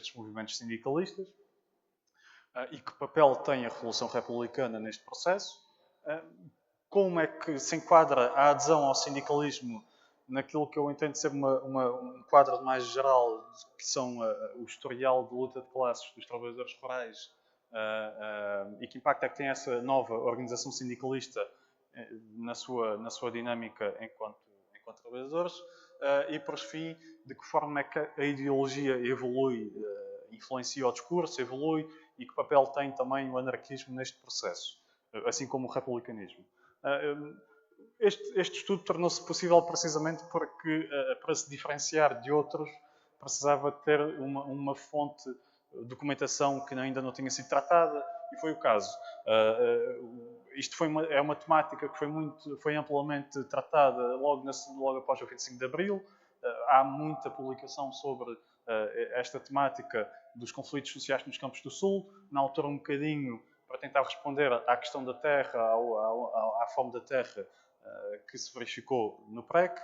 destes movimentos sindicalistas e que papel tem a Revolução Republicana neste processo, como é que se enquadra a adesão ao sindicalismo naquilo que eu entendo ser um quadro mais geral, que são o historial de luta de classes dos trabalhadores rurais e que impacto é que tem essa nova organização sindicalista na sua dinâmica enquanto trabalhadores e, por fim, de que forma é que a ideologia evolui, influencia o discurso, evolui e que papel tem também o anarquismo neste processo, assim como o republicanismo. Este estudo tornou-se possível precisamente porque, para se diferenciar de outros, precisava ter uma fonte de documentação que ainda não tinha sido tratada, e foi o caso. Isto é uma temática que foi amplamente tratada logo após o 25 de Abril. Há muita publicação sobre esta temática dos conflitos sociais nos campos do Sul, na altura um bocadinho para tentar responder à questão da terra, à fome da terra que se verificou no PREC.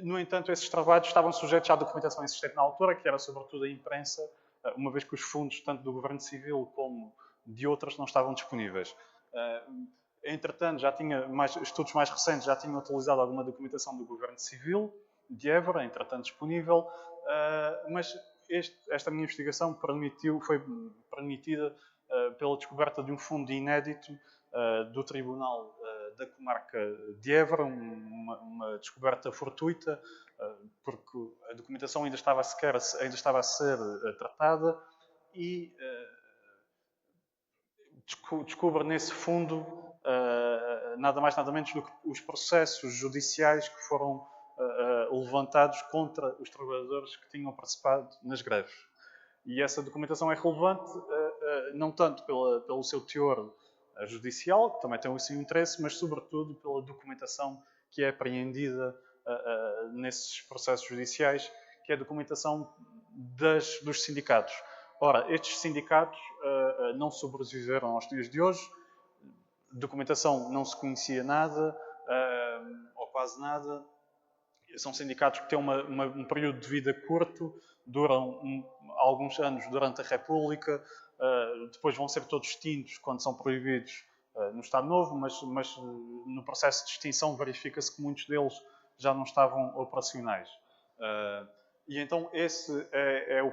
No entanto, esses trabalhos estavam sujeitos à documentação existente na altura, que era sobretudo a imprensa, uma vez que os fundos, tanto do governo civil como de outras, não estavam disponíveis. Entretanto, estudos mais recentes já tinham utilizado alguma documentação do governo civil, de Évora, entretanto disponível, mas esta minha investigação foi permitida pela descoberta de um fundo inédito do Tribunal da Comarca de Évora, uma descoberta fortuita, porque a documentação ainda estava a ser tratada e descobre nesse fundo nada mais nada menos do que os processos judiciais que foram levantados contra os trabalhadores que tinham participado nas greves. E essa documentação é relevante não tanto pelo seu teor judicial, que também tem o seu interesse, mas sobretudo pela documentação que é apreendida nesses processos judiciais, que é a documentação dos sindicatos. Ora, estes sindicatos não sobreviveram aos dias de hoje, documentação não se conhecia nada, ou quase nada. São sindicatos que têm um período de vida curto, duram alguns anos durante a República, depois vão ser todos extintos quando são proibidos no Estado Novo, mas no processo de extinção verifica-se que muitos deles já não estavam operacionais. E então esse é a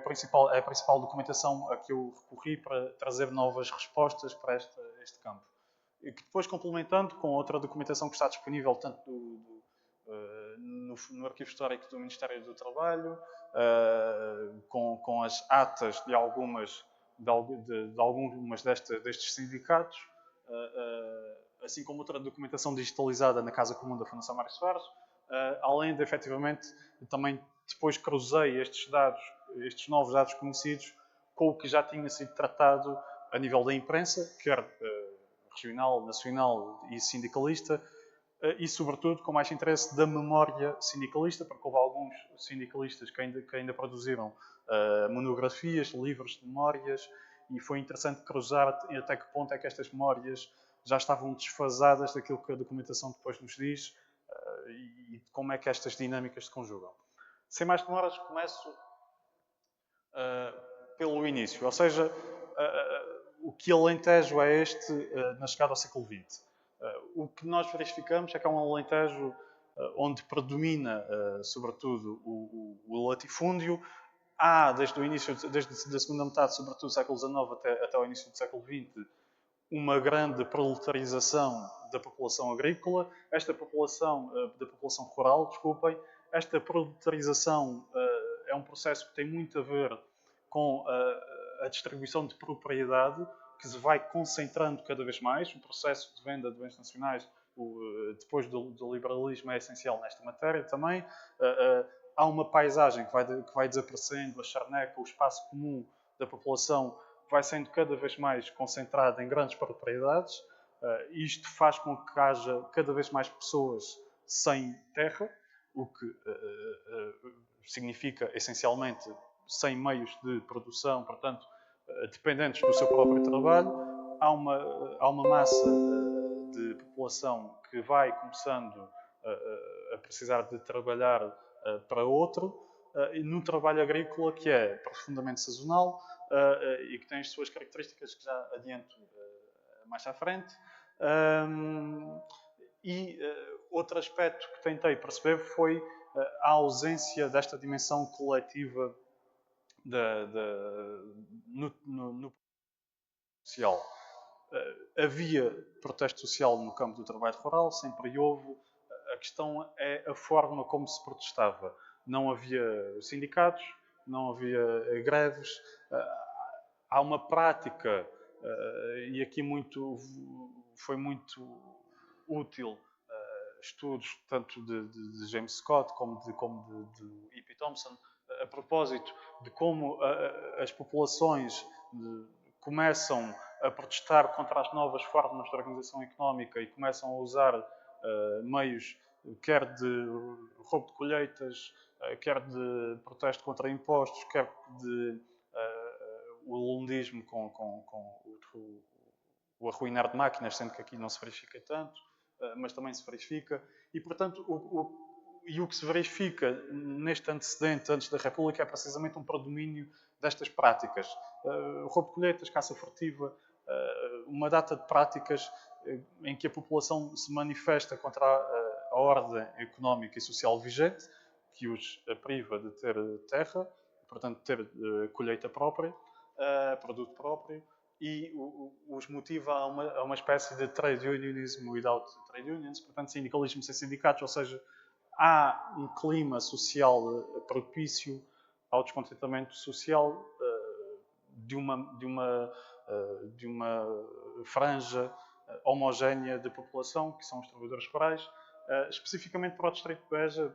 principal documentação a que eu recorri para trazer novas respostas para este campo. E que depois, complementando com outra documentação que está disponível tanto no Arquivo Histórico do Ministério do Trabalho, com as atas de algumas destes sindicatos, assim como outra documentação digitalizada na Casa Comum da Fundação Mário Soares, além de, efetivamente, também depois cruzei estes novos dados conhecidos com o que já tinha sido tratado a nível da imprensa, quer regional, nacional e sindicalista, e, sobretudo, com mais interesse da memória sindicalista, porque houve alguns sindicalistas que ainda produziram monografias, livros de memórias, e foi interessante cruzar até que ponto é que estas memórias já estavam desfasadas daquilo que a documentação depois nos diz e como é que estas dinâmicas se conjugam. Sem mais demoras, começo pelo início, ou seja, o que Alentejo é este na chegada ao século XX. O que nós verificamos é que é um Alentejo onde predomina, sobretudo, o latifúndio. Há, desde a segunda metade, sobretudo do século XIX até ao início do século XX, uma grande proletarização da população agrícola. Da população rural, desculpem. Esta proletarização é um processo que tem muito a ver com a distribuição de propriedade, que se vai concentrando cada vez mais. O processo de venda de bens nacionais, depois do liberalismo, é essencial nesta matéria também. Há uma paisagem que vai desaparecendo, a charneca, o espaço comum da população vai sendo cada vez mais concentrado em grandes propriedades. Isto faz com que haja cada vez mais pessoas sem terra, o que significa, essencialmente, sem meios de produção, portanto, dependentes do seu próprio trabalho. Há uma massa de população que vai começando a precisar de trabalhar para outro, no trabalho agrícola que é profundamente sazonal e que tem as suas características que já adianto mais à frente. E outro aspecto que tentei perceber foi a ausência desta dimensão coletiva no social. Havia protesto social no campo do trabalho rural, sempre houve. A questão é a forma como se protestava. Não havia sindicatos, não havia greves. Há uma prática, e aqui foi muito útil estudos tanto de James Scott como de E.P. Thompson, a propósito de como as populações começam a protestar contra as novas formas de organização económica e começam a usar meios, quer de roubo de colheitas, quer de protesto contra impostos, quer de o lundismo com o arruinar de máquinas, sendo que aqui não se verifica tanto, mas também se verifica. E, portanto, o que se verifica neste antecedente, antes da República, é precisamente um predomínio destas práticas. Roubo de colheitas, caça furtiva, uma data de práticas em que a população se manifesta contra a ordem económica e social vigente, que os priva de ter terra, portanto, ter colheita própria, produto próprio, e os motiva a uma espécie de trade unionism without trade unions, portanto, sindicalismo sem sindicatos, ou seja, há um clima social propício ao descontentamento social de uma franja homogénea de população, que são os trabalhadores rurais. Especificamente para o Distrito de Beja,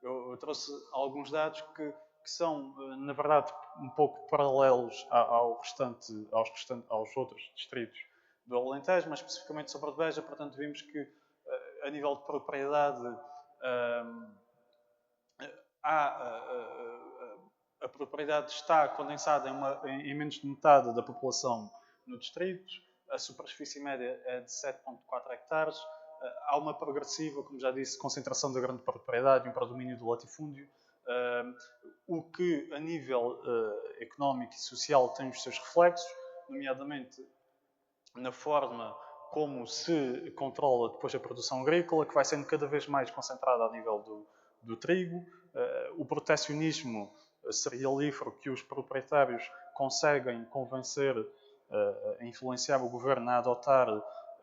eu trouxe alguns dados que são, na verdade, um pouco paralelos aos outros distritos do Alentejo, mas especificamente sobre a Beja. Portanto, vimos que, a nível de propriedade, a propriedade está condensada em menos de metade da população no distrito. A superfície média é de 7,4 hectares. Há uma progressiva, como já disse, concentração da grande propriedade e um predomínio do latifúndio, o que, a nível económico e social, tem os seus reflexos, nomeadamente na forma como se controla depois a produção agrícola, que vai sendo cada vez mais concentrada a nível do trigo, o protecionismo cerealífero que os proprietários conseguem convencer, influenciar o governo a adotar,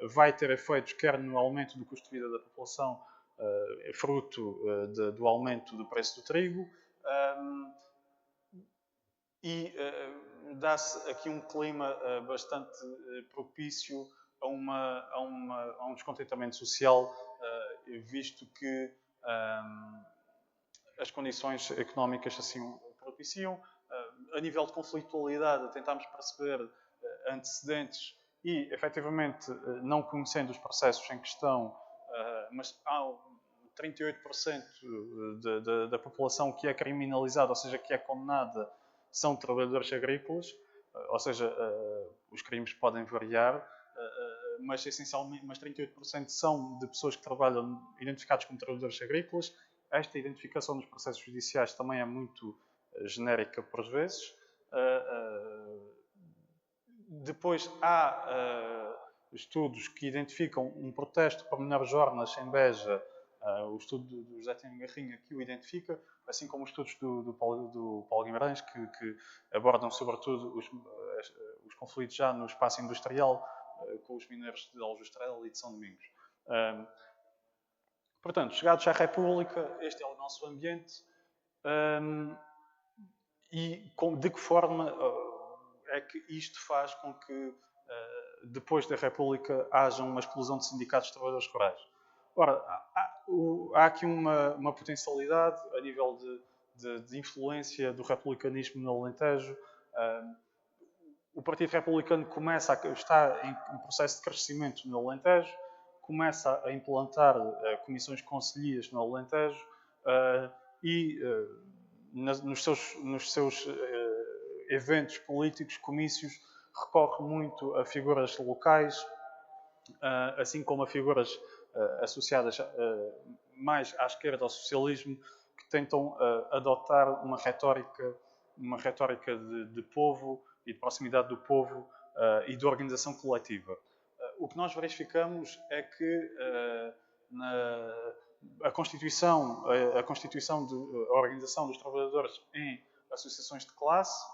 vai ter efeitos quer no aumento do custo de vida da população, fruto do aumento do preço do trigo, e dá-se aqui um clima bastante propício a um descontentamento social, visto que as condições económicas assim o propiciam. A nível de conflitualidade, tentámos perceber antecedentes e, efetivamente, não conhecendo os processos em questão, mas há 38% da população que é criminalizada, ou seja, que é condenada, são trabalhadores agrícolas, ou seja, os crimes podem variar, mas essencialmente 38% são de pessoas que trabalham identificados como trabalhadores agrícolas. Esta identificação nos processos judiciais também é muito genérica por vezes. Depois há estudos que identificam um protesto por menores jornas em Beja. O estudo do José Tino Garrinha que o identifica, assim como os estudos do Paulo Guimarães, que abordam sobretudo os conflitos já no espaço industrial com os mineiros de Aljustrel e de São Domingos. Portanto, chegados à República, este é o nosso ambiente. E de que forma é que isto faz com que, depois da República, haja uma explosão de sindicatos de trabalhadores rurais? Ora, há aqui uma potencialidade a nível de influência do republicanismo no Alentejo. O Partido Republicano está em processo de crescimento no Alentejo, começa a implantar comissões conselhias no Alentejo e nos seus eventos políticos, comícios, recorre muito a figuras locais, assim como a figuras associadas mais à esquerda ao socialismo, que tentam adotar uma retórica de povo e de proximidade do povo e de organização coletiva. O que nós verificamos é que a Constituição, a organização dos trabalhadores em associações de classe,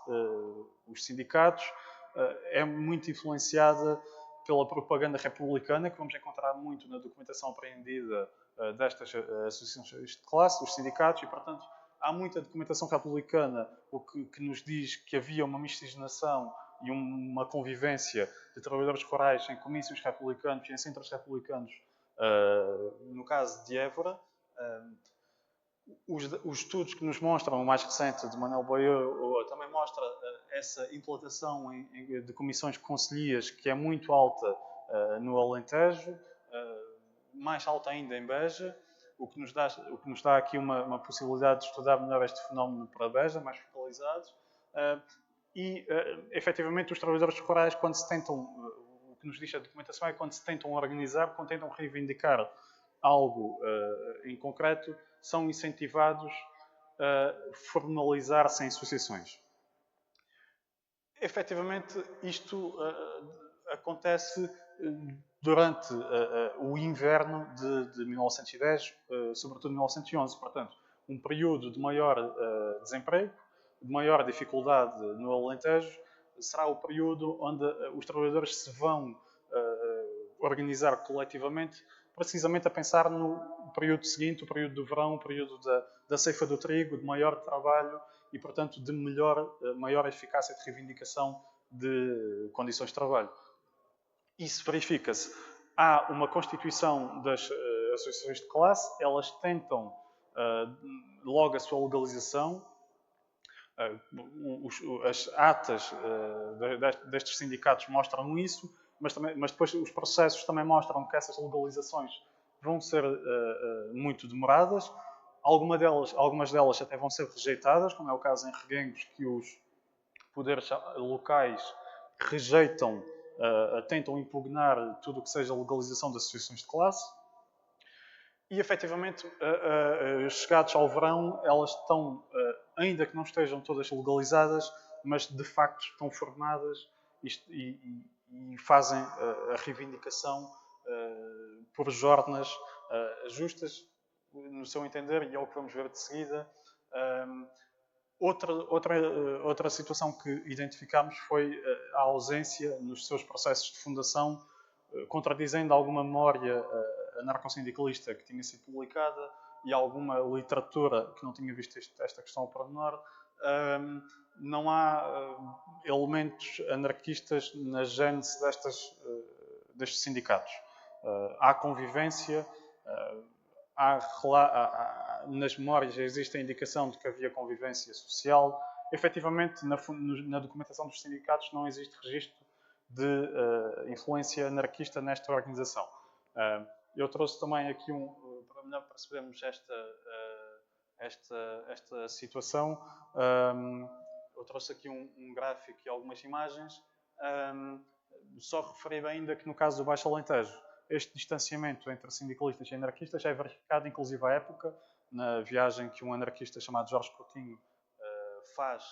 os sindicatos, é muito influenciada pela propaganda republicana, que vamos encontrar muito na documentação apreendida destas associações de classe, dos sindicatos, e, portanto, há muita documentação republicana, o que nos diz que havia uma miscigenação e uma convivência de trabalhadores rurais em comícios republicanos e em centros republicanos, no caso de Évora. Os estudos que nos mostram, o mais recente de Manuel Boiô, também mostra essa implantação de comissões concelhias que é muito alta no Alentejo, mais alta ainda em Beja, o que nos dá aqui uma possibilidade de estudar melhor este fenómeno para Beja, mais focalizado. Efetivamente, os trabalhadores rurais, quando se tentam, o que nos diz a documentação é quando se tentam organizar, quando tentam reivindicar algo em concreto, são incentivados a formalizar-se em associações. Efetivamente, isto acontece durante o inverno de 1910, sobretudo 1911. Portanto, um período de maior desemprego, de maior dificuldade no Alentejo, será o período onde os trabalhadores se vão organizar coletivamente, precisamente a pensar no período seguinte, o período do verão, o período da ceifa do trigo, de maior trabalho e, portanto, de maior eficácia de reivindicação de condições de trabalho. Isso verifica-se. Há uma constituição das associações de classe, elas tentam logo a sua legalização. As atas destes sindicatos mostram isso, mas depois os processos também mostram que essas legalizações vão ser muito demoradas. Algumas delas até vão ser rejeitadas, como é o caso em Reguengos, que os poderes locais rejeitam, tentam impugnar tudo o que seja legalização de associações de classe. E, efetivamente, chegados ao verão, elas estão, ainda que não estejam todas legalizadas, mas de facto estão formadas e fazem a reivindicação por jornas justas, no seu entender, e é o que vamos ver de seguida. Outra situação que identificámos foi a ausência nos seus processos de fundação, contradizendo alguma memória anarcossindicalista que tinha sido publicada e alguma literatura que não tinha visto esta questão ao pormenor. Não há elementos anarquistas na gênese destes sindicatos. Há convivência, nas memórias existe a indicação de que havia convivência social. Efetivamente, na documentação dos sindicatos não existe registro de influência anarquista nesta organização. Eu trouxe também aqui para melhor percebermos esta situação, eu trouxe aqui um gráfico e algumas imagens. Só referir ainda que no caso do Baixo Alentejo, este distanciamento entre sindicalistas e anarquistas já é verificado, inclusive à época, na viagem que um anarquista chamado Jorge Coutinho faz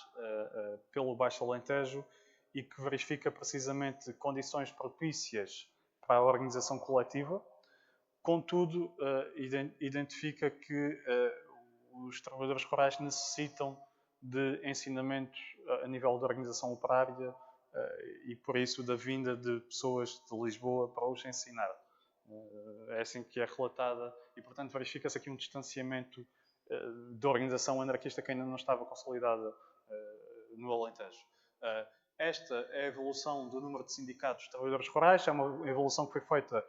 pelo Baixo Alentejo e que verifica precisamente condições propícias para a organização coletiva. Contudo, identifica que os trabalhadores rurais necessitam de ensinamentos a nível de organização operária e, por isso, da vinda de pessoas de Lisboa para os ensinar. É assim que é relatada e, portanto, verifica-se aqui um distanciamento de organização anarquista que ainda não estava consolidada no Alentejo. Esta é a evolução do número de sindicatos de trabalhadores rurais, é uma evolução que foi feita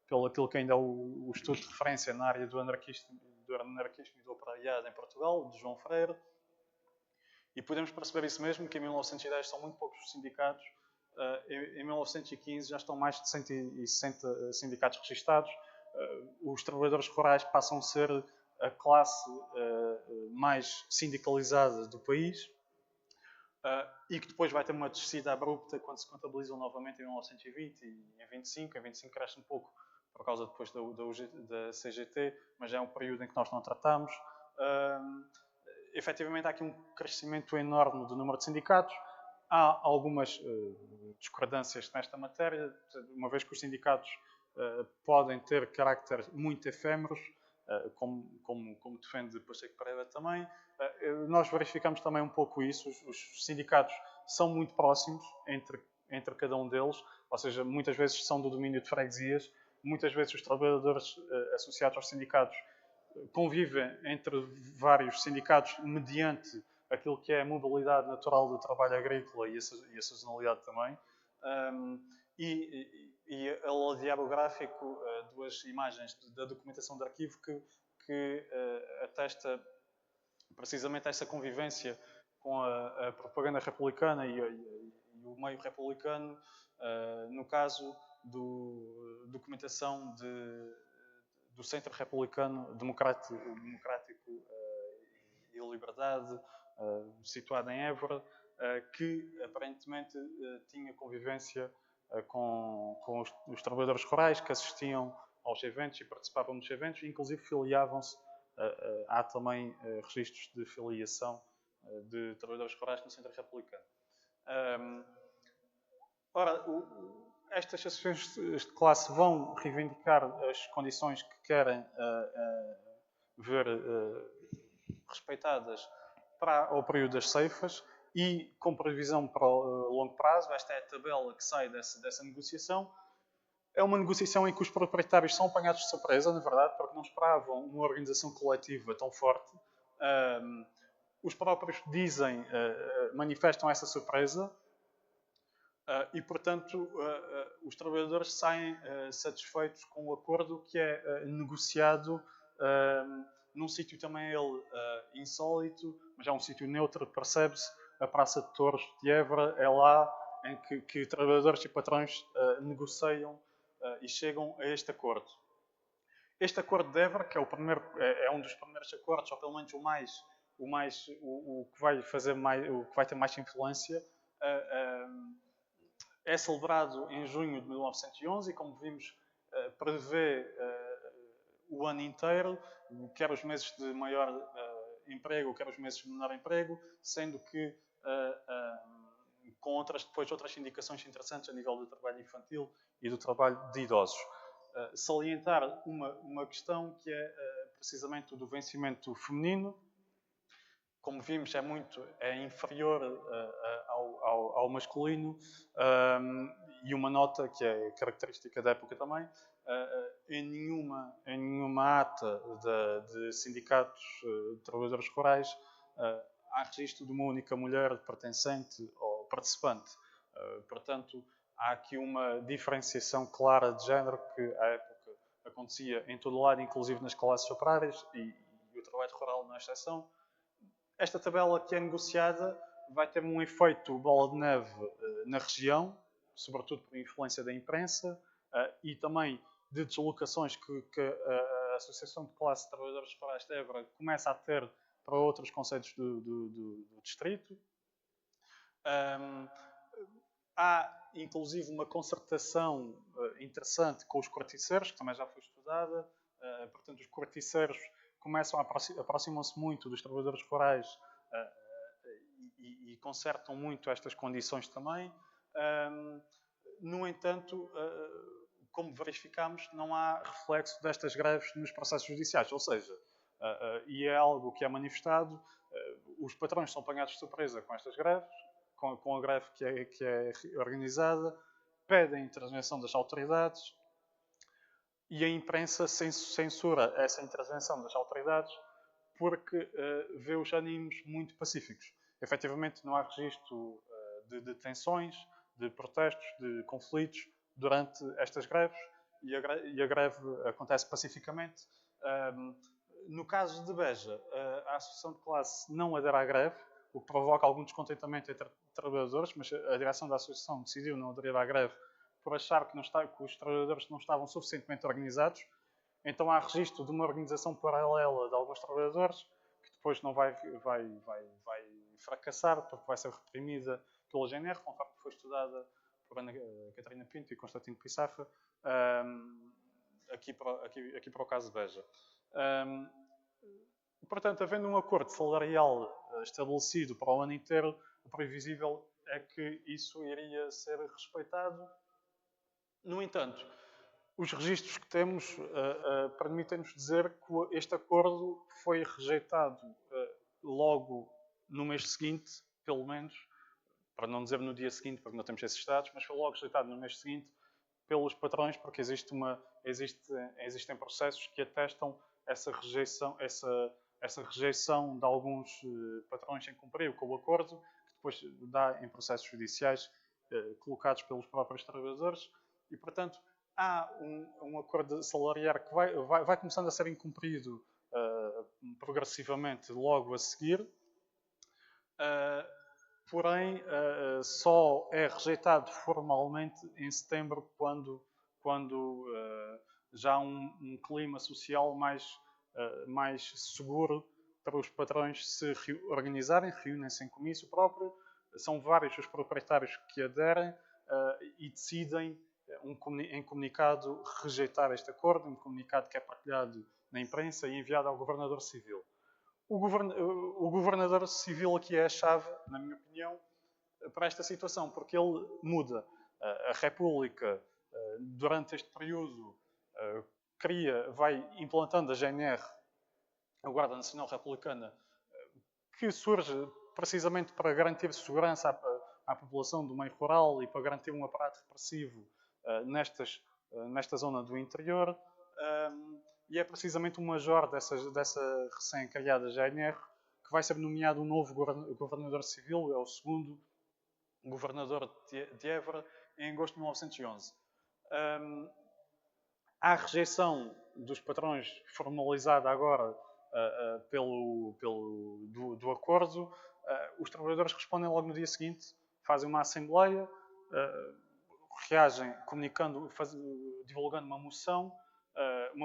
pelo aquilo que ainda é o estudo de referência na área do anarquismo e do operariado em Portugal, de João Freire. E podemos perceber isso mesmo, que em 1910 são muito poucos os sindicatos. Em 1915 já estão mais de 160 sindicatos registados. Os trabalhadores rurais passam a ser a classe mais sindicalizada do país e que depois vai ter uma descida abrupta quando se contabilizam novamente em 1920 e em 25. Em 25 cresce um pouco por causa depois da CGT, mas é um período em que nós não tratamos. efetivamente há aqui um crescimento enorme do número de sindicatos. Há algumas discordâncias nesta matéria, uma vez que os sindicatos podem ter carácter muito efêmeros, como defende Pacheco Pereira também. Nós verificamos também um pouco isso. Os sindicatos são muito próximos entre cada um deles, ou seja, muitas vezes são do domínio de freguesias, muitas vezes os trabalhadores associados aos sindicatos convivem entre vários sindicatos mediante aquilo que é a mobilidade natural do trabalho agrícola e a sazonalidade também. E a ladear o gráfico, duas imagens da documentação de arquivo que atesta precisamente esta convivência com a propaganda republicana e o meio republicano, no caso da documentação do Centro Republicano Democrático e Liberdade, situado em Évora, que aparentemente tinha convivência com os trabalhadores rurais que assistiam aos eventos e participavam nos eventos, inclusive filiavam-se. Há também registros de filiação de trabalhadores rurais no Centro Republicano. Ora, estas associações de classe vão reivindicar as condições que querem ver respeitadas para o período das ceifas e com previsão para o longo prazo. Esta é a tabela que sai dessa negociação. É uma negociação em que os proprietários são apanhados de surpresa, na verdade, porque não esperavam uma organização coletiva tão forte. Os próprios dizem, manifestam essa surpresa e, portanto, os trabalhadores saem satisfeitos com o acordo que é negociado num sítio também ele insólito, mas é um sítio neutro, percebe-se, a Praça de Touros de Évora, é lá em que trabalhadores e patrões negociam e chegam a este acordo. Este acordo de Évora, que é um dos primeiros acordos, ou pelo menos o que vai fazer o que vai ter mais influência, é celebrado em junho de 1911 e, como vimos, prevê o ano inteiro, quer os meses de maior emprego, quer os meses de menor emprego, sendo que com outras indicações interessantes a nível do trabalho infantil e do trabalho de idosos. Salientar uma questão que é precisamente o do vencimento feminino. Como vimos, é inferior ao masculino, e uma nota que é característica da época também, em nenhuma ata de sindicatos de trabalhadores rurais há registro de uma única mulher pertencente ou participante. Portanto, há aqui uma diferenciação clara de género que à época acontecia em todo o lado, inclusive nas classes operárias, e o trabalho rural não é exceção. Esta tabela que é negociada vai ter um efeito bola de neve na região, sobretudo por influência da imprensa e também de deslocações que a Associação de Classe de Trabalhadores Rurais de Évora começa a ter para outros concelhos do distrito. Há, inclusive, uma concertação interessante com os corticeiros, que também já foi estudada. Portanto, os corticeiros aproximam-se muito dos trabalhadores rurais e consertam muito estas condições também. No entanto, como verificamos, não há reflexo destas greves nos processos judiciais, ou seja, e é algo que é manifestado, os patrões são apanhados de surpresa com estas greves, com a greve que é organizada, pedem intervenção das autoridades e a imprensa censura essa intervenção das autoridades porque vê os ânimos muito pacíficos. Efetivamente, não há registro de detenções, de protestos, de conflitos durante estas greves e a greve acontece pacificamente. No caso de Beja, a Associação de Classe não adere à greve, o que provoca algum descontentamento entre trabalhadores, mas a direção da associação decidiu não aderir à greve por achar que os trabalhadores não estavam suficientemente organizados. Então há registro de uma organização paralela de alguns trabalhadores que depois não vai fracassar porque vai ser reprimida pela GNR, conforme foi estudada por Ana Catarina Pinto e Constantino Pissafa, aqui para o caso de Beja. Portanto, havendo um acordo salarial estabelecido para o ano inteiro, o previsível é que isso iria ser respeitado. No entanto, os registros que temos permitem-nos dizer que este acordo foi rejeitado logo no mês seguinte, pelo menos, para não dizer no dia seguinte, porque não temos esses dados, mas foi logo rejeitado no mês seguinte pelos patrões, porque existem processos que atestam essa rejeição de alguns patrões em cumprir com o acordo, que depois dá em processos judiciais colocados pelos próprios trabalhadores, e, portanto, há um acordo salarial que vai começando a ser incumprido progressivamente logo a seguir, porém só é rejeitado formalmente em setembro, quando já há um clima social mais seguro para os patrões se organizarem, reúnem-se em comício próprio, são vários os proprietários que aderem e decidem em comunicado rejeitar este acordo, um comunicado que é partilhado na imprensa e enviado ao governador civil. O governador civil aqui é a chave, na minha opinião, para esta situação, porque ele muda. A República, durante este período, vai implantando a GNR, a Guarda Nacional Republicana, que surge precisamente para garantir segurança à população do meio rural e para garantir um aparato repressivo nesta zona do interior. E é precisamente o major dessa recém-criada GNR que vai ser nomeado um novo governador civil, é o segundo governador de Évora, em agosto de 1911. Há a rejeição dos patrões formalizada agora do acordo. Os trabalhadores respondem logo no dia seguinte, fazem uma assembleia, reagem comunicando, divulgando uma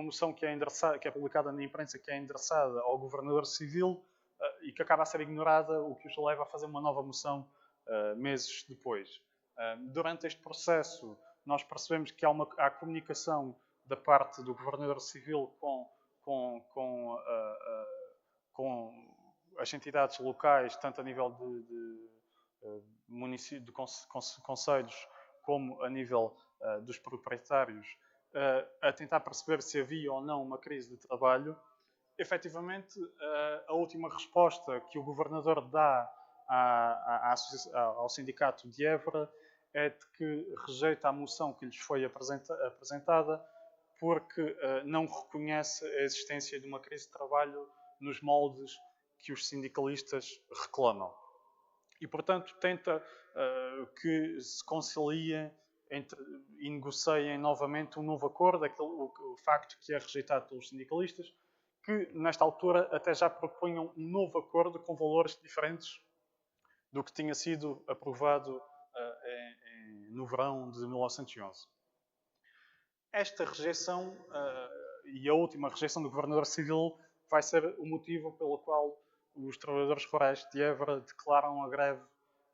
moção que é publicada na imprensa, que é endereçada ao governador civil e que acaba a ser ignorada, o que os leva a fazer uma nova moção meses depois. Durante este processo, nós percebemos que há comunicação da parte do governador civil com as entidades locais, tanto a nível de conselhos, como a nível dos proprietários, a tentar perceber se havia ou não uma crise de trabalho. Efetivamente, a última resposta que o governador dá ao sindicato de Évora é de que rejeita a moção que lhes foi apresentada porque não reconhece a existência de uma crise de trabalho nos moldes que os sindicalistas reclamam. E, portanto, tenta que se conciliem e negociem novamente um novo acordo, o facto que é rejeitado pelos sindicalistas, que, nesta altura, até já propunham um novo acordo com valores diferentes do que tinha sido aprovado no verão de 1911. Esta rejeição e a última rejeição do governador civil vai ser o motivo pelo qual os trabalhadores rurais de Évora declaram a greve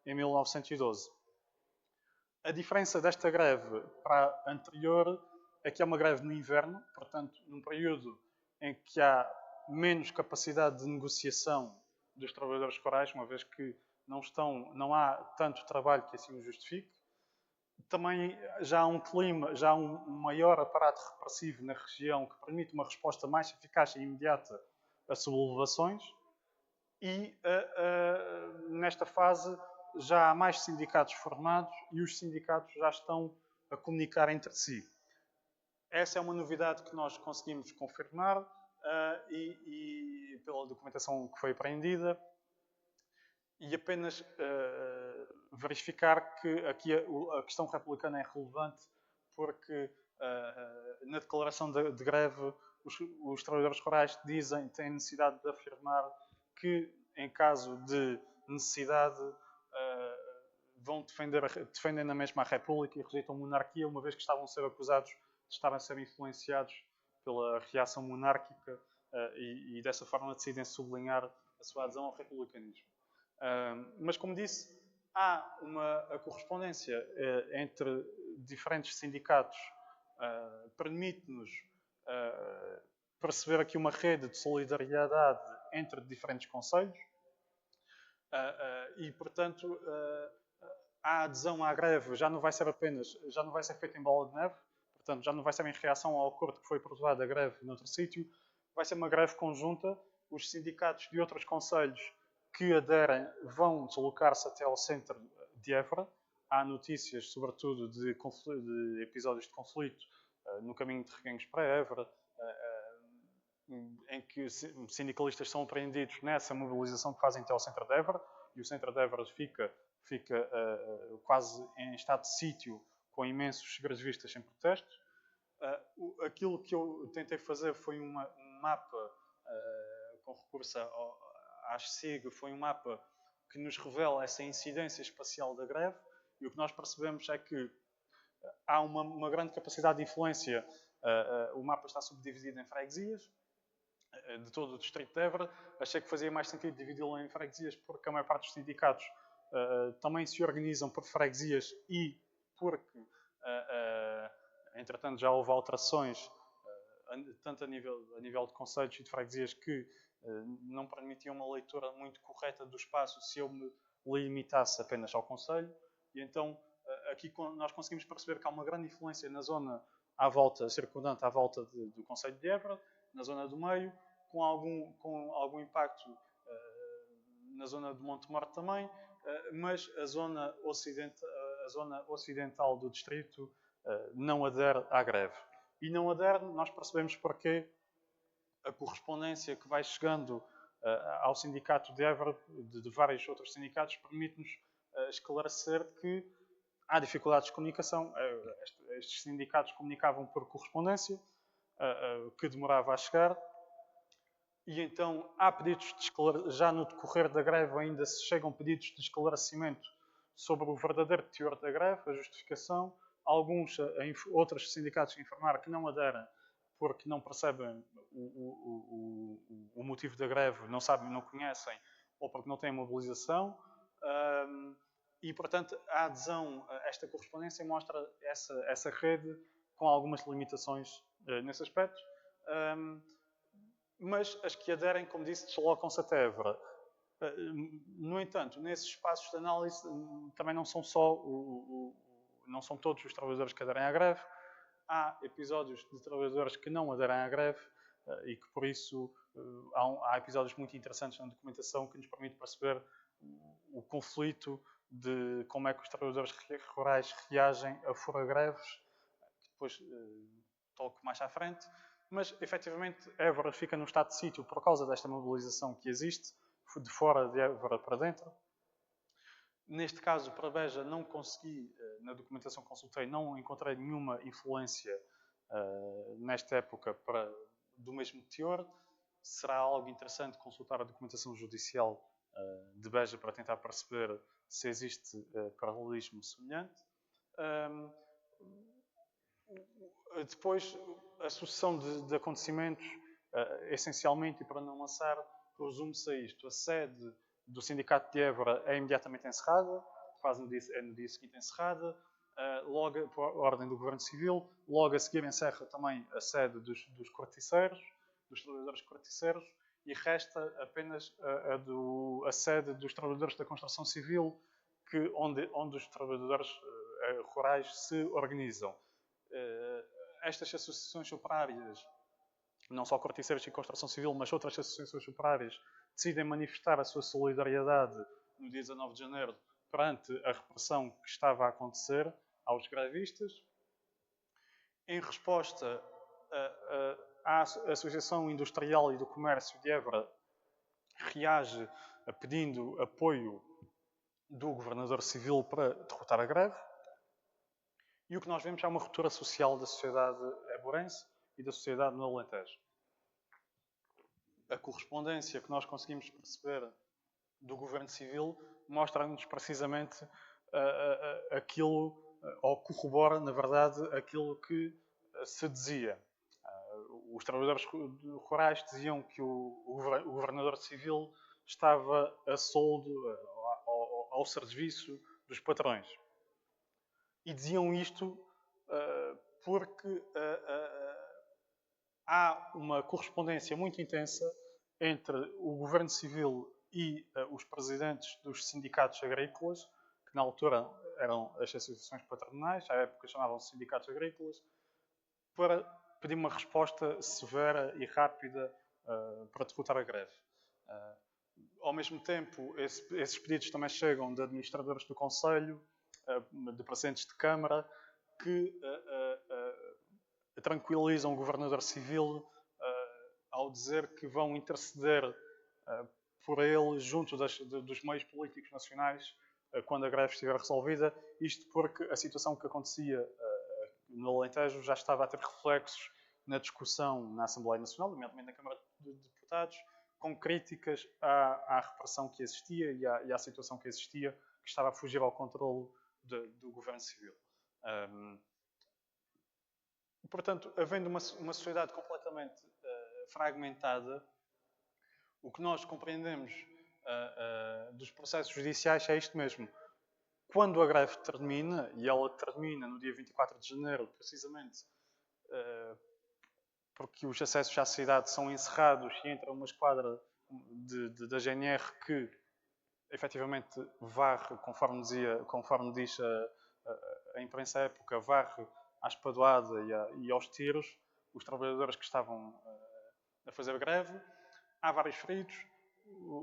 em 1912. A diferença desta greve para a anterior é que é uma greve no inverno, portanto, num período em que há menos capacidade de negociação dos trabalhadores rurais, uma vez que não há tanto trabalho que assim o justifique. Também já há um clima, já há um maior aparato repressivo na região que permite uma resposta mais eficaz e imediata a sublevações. E nesta fase já há mais sindicatos formados e os sindicatos já estão a comunicar entre si. Essa é uma novidade que nós conseguimos confirmar e pela documentação que foi apreendida, e apenas verificar que aqui a questão republicana é relevante porque na declaração de greve os trabalhadores rurais têm necessidade de afirmar que, em caso de necessidade, defendem na mesma a República e rejeitam a monarquia, uma vez que estavam a ser acusados de estarem a ser influenciados pela reação monárquica e dessa forma decidem sublinhar a sua adesão ao republicanismo. Mas, como disse, há a correspondência entre diferentes sindicatos, permite-nos perceber aqui uma rede de solidariedade entre diferentes concelhos e, portanto, a adesão à greve já não vai ser feita em bola de neve, portanto, já não vai ser em reação ao acordo que foi aprovado a greve noutro sítio, vai ser uma greve conjunta. Os sindicatos de outros concelhos que aderem vão deslocar-se até ao centro de Évora. Há notícias, sobretudo, de episódios de conflito no caminho de Reguengos para Évora, em que sindicalistas são apreendidos nessa mobilização que fazem até ao centro de Évora, e o centro de Évora fica quase em estado de sítio, com imensos grevistas em protestos. Aquilo que eu tentei fazer foi um mapa com recurso às SIG, foi um mapa que nos revela essa incidência espacial da greve, e o que nós percebemos é que há uma grande capacidade de influência. O mapa está subdividido em freguesias de todo o distrito de Évora. Achei que fazia mais sentido dividi-lo em freguesias porque a maior parte dos sindicatos também se organizam por freguesias e porque, entretanto, já houve alterações tanto a nível de concelhos e de freguesias que não permitiam uma leitura muito correta do espaço se eu me limitasse apenas ao concelho. E então aqui nós conseguimos perceber que há uma grande influência na zona circundante à volta do concelho de Évora, na zona do meio, com algum impacto na zona de Montemor também, mas a zona ocidental do distrito não adere à greve. E não adere, nós percebemos porque a correspondência que vai chegando ao sindicato de Évora, de vários outros sindicatos, permite-nos esclarecer que há dificuldades de comunicação. Estes sindicatos comunicavam por correspondência, que demorava a chegar, e então há pedidos já no decorrer da greve ainda se chegam pedidos de esclarecimento sobre o verdadeiro teor da greve, a justificação. Outros sindicatos informaram que não aderem porque não percebem o motivo da greve, não sabem, não conhecem, ou porque não têm mobilização. E, portanto, a adesão a esta correspondência mostra essa rede com algumas limitações nesse aspecto. Mas as que aderem, como disse, deslocam-se até Évora. No entanto, nesses espaços de análise também não são não são todos os trabalhadores que aderem à greve. Há episódios de trabalhadores que não aderem à greve e que, por isso, há episódios muito interessantes na documentação que nos permite perceber o conflito de como é que os trabalhadores rurais reagem a fora-greves, que depois toco mais à frente. Mas, efetivamente, Évora fica num estado de sítio por causa desta mobilização que existe, de fora de Évora para dentro. Neste caso, para Beja, não consegui, na documentação que consultei, não encontrei nenhuma influência nesta época do mesmo teor. Será algo interessante consultar a documentação judicial de Beja para tentar perceber se existe paralelismo semelhante. Depois, a sucessão de acontecimentos, essencialmente, e para não amassar, resume-se a isto. A sede do Sindicato de Évora é imediatamente encerrada, quase no dia seguinte encerrada, logo por ordem do Governo Civil, logo a seguir encerra também a sede dos corticeiros, dos trabalhadores corticeiros, e resta apenas a sede dos trabalhadores da construção civil, onde os trabalhadores rurais se organizam. Estas associações operárias, não só corticeiros e construção civil, mas outras associações operárias, decidem manifestar a sua solidariedade no dia 19 de janeiro perante a repressão que estava a acontecer aos grevistas. Em resposta, a Associação Industrial e do Comércio de Évora reage pedindo apoio do Governador Civil para derrotar a greve. E o que nós vemos é uma ruptura social da sociedade évorense e da sociedade no Alentejo. A correspondência que nós conseguimos perceber do Governo Civil mostra-nos precisamente aquilo, ou corrobora, na verdade, aquilo que se dizia. Os trabalhadores rurais diziam que o Governador Civil estava a soldo, ao serviço dos patrões. E diziam isto porque há uma correspondência muito intensa entre o governo civil e os presidentes dos sindicatos agrícolas, que na altura eram as associações patronais, à época chamavam-se sindicatos agrícolas, para pedir uma resposta severa e rápida para derrotar a greve. Ao mesmo tempo, esses pedidos também chegam de administradores do Conselho, de presidentes de Câmara, que tranquilizam o governador civil ao dizer que vão interceder por ele junto dos meios políticos nacionais quando a greve estiver resolvida. Isto porque a situação que acontecia no Alentejo já estava a ter reflexos na discussão na Assembleia Nacional, nomeadamente na Câmara de Deputados, com críticas à repressão que existia e à situação que existia, que estava a fugir ao controle do governo civil. Portanto, havendo uma sociedade completamente fragmentada, o que nós compreendemos dos processos judiciais é isto mesmo. Quando a greve termina, e ela termina no dia 24 de janeiro, precisamente porque os acessos à cidade são encerrados e entra uma esquadra da GNR que efetivamente varre, conforme diz a imprensa à época, varre à espadoada e aos tiros os trabalhadores que estavam a fazer greve. Há vários feridos.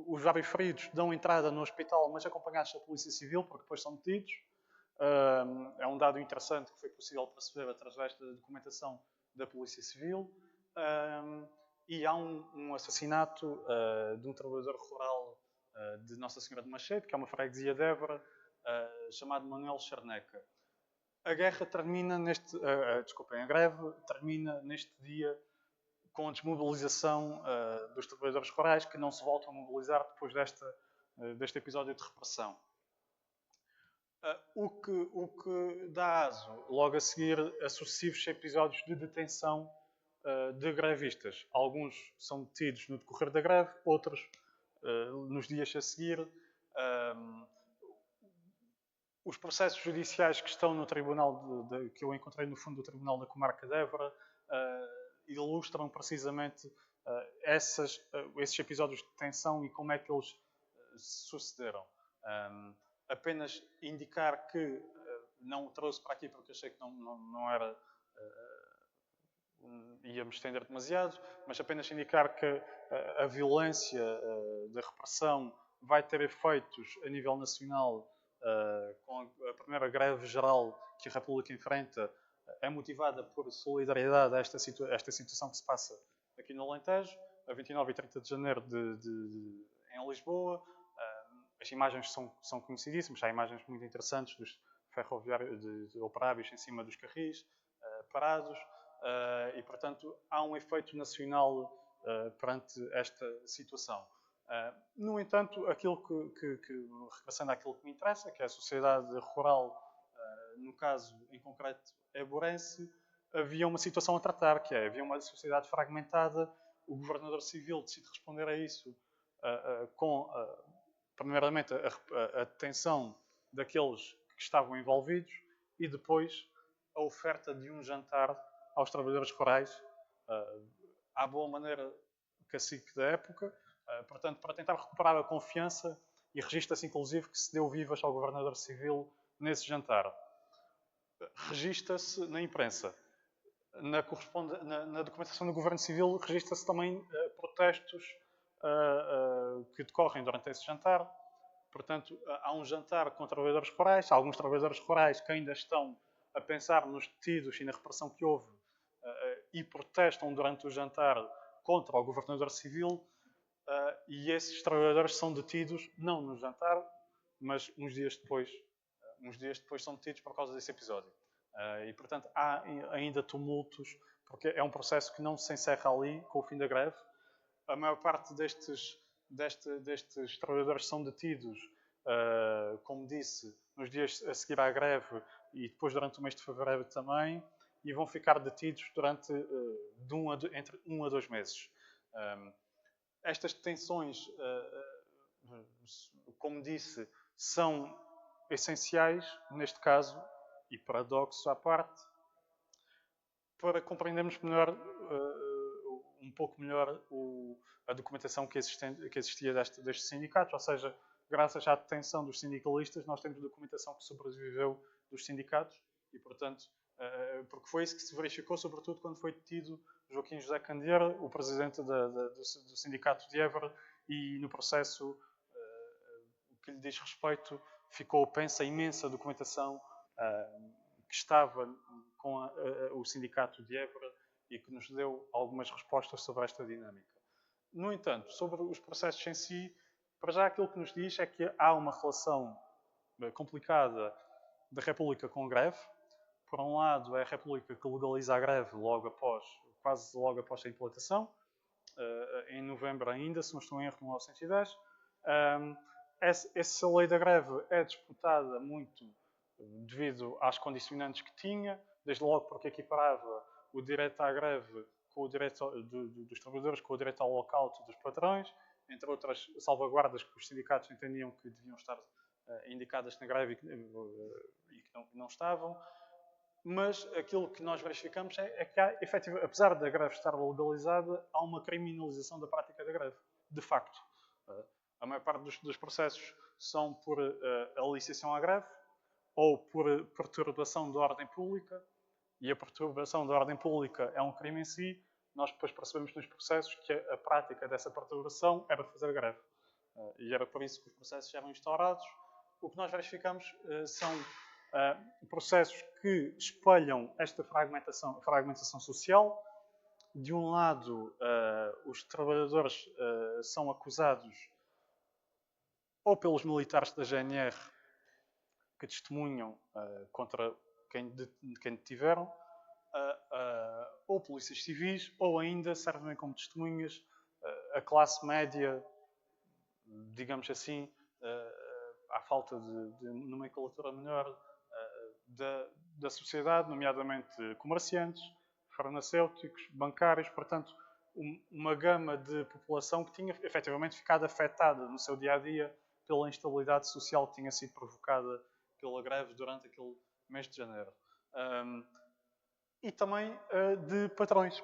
Os vários feridos dão entrada no hospital, mas acompanhados da Polícia Civil, porque depois são detidos. É um dado interessante que foi possível perceber através da documentação da Polícia Civil. E há um assassinato de um trabalhador rural de Nossa Senhora de Machete, que é uma freguesia de Évora, chamado Manuel Charneca. A guerra termina a greve termina neste dia com a desmobilização dos trabalhadores rurais, que não se voltam a mobilizar depois deste episódio de repressão. O que dá aso, logo a seguir, a sucessivos episódios de detenção de grevistas. Alguns são detidos no decorrer da greve, outros nos dias a seguir. Os processos judiciais que estão no tribunal, que eu encontrei no fundo do Tribunal da Comarca de Évora, ilustram precisamente esses episódios de tensão e como é que eles sucederam. Apenas indicar que não o trouxe para aqui porque achei que não era ia-me estender demasiado, mas apenas indicar que a violência da repressão vai ter efeitos a nível nacional com a primeira greve geral que a República enfrenta, é motivada por solidariedade a esta situação que se passa aqui no Alentejo, a 29 e 30 de janeiro em Lisboa. As imagens são conhecidíssimas, há imagens muito interessantes dos ferroviários, de operários em cima dos carris, parados, e, portanto, há um efeito nacional perante esta situação. No entanto, regressando àquilo que me interessa, que é a sociedade rural, no caso em concreto éborense, havia uma situação a tratar, havia uma sociedade fragmentada. O governador civil decide responder a isso com, primeiramente, a detenção daqueles que estavam envolvidos e depois a oferta de um jantar aos trabalhadores rurais, à boa maneira cacique da época, portanto, para tentar recuperar a confiança, e registra-se inclusive que se deu vivas ao governador civil nesse jantar. Registra-se na imprensa. Na documentação do governo civil registra-se também protestos que decorrem durante esse jantar. Portanto, há um jantar com trabalhadores rurais, há alguns trabalhadores rurais que ainda estão a pensar nos detidos e na repressão que houve e protestam durante o jantar contra o governador civil, e esses trabalhadores são detidos não no jantar, mas uns dias depois são detidos por causa desse episódio. E, portanto, há ainda tumultos, porque é um processo que não se encerra ali com o fim da greve. A maior parte destes trabalhadores são detidos, como disse, nos dias a seguir à greve e depois durante o mês de fevereiro também, e vão ficar detidos durante entre 1 a 2 meses. Estas detenções, como disse, são essenciais, neste caso, e paradoxo à parte, para compreendermos melhor um pouco melhor a documentação que existia destes sindicatos, ou seja, graças à detenção dos sindicalistas, nós temos documentação que sobreviveu dos sindicatos e, portanto, porque foi isso que se verificou, sobretudo quando foi detido Joaquim José Candeeira, o presidente do sindicato de Évora, e no processo que lhe diz respeito ficou pensa imensa documentação que estava com o sindicato de Évora e que nos deu algumas respostas sobre esta dinâmica. No entanto, sobre os processos em si, para já aquilo que nos diz é que há uma relação complicada da República com a greve. Por um lado, é a República que legaliza a greve quase logo após a implantação, em novembro ainda, se não estou em erro, de 1910. Essa lei da greve é disputada muito devido às condicionantes que tinha, desde logo porque equiparava o direito à greve com o direito dos trabalhadores com o direito ao lockout dos patrões, entre outras salvaguardas que os sindicatos entendiam que deviam estar indicadas na greve e que não estavam. Mas aquilo que nós verificamos é que há, efetivamente, apesar da greve estar legalizada, há uma criminalização da prática da greve, de facto. A maior parte dos processos são por aliciação à greve ou por perturbação da ordem pública, e a perturbação da ordem pública é um crime em si. Nós depois percebemos nos processos que a prática dessa perturbação era fazer greve. E era por isso que os processos eram instaurados. O que nós verificamos são processos que espelham esta fragmentação social. De um lado, os trabalhadores são acusados ou pelos militares da GNR que testemunham contra quem detiveram, ou polícias civis, ou ainda servem como testemunhas a classe média, digamos assim, à falta de nomenclatura melhor, da sociedade, nomeadamente comerciantes, farmacêuticos, bancários, portanto, uma gama de população que tinha efetivamente ficado afetada no seu dia-a-dia pela instabilidade social que tinha sido provocada pela greve durante aquele mês de janeiro. E também de patrões.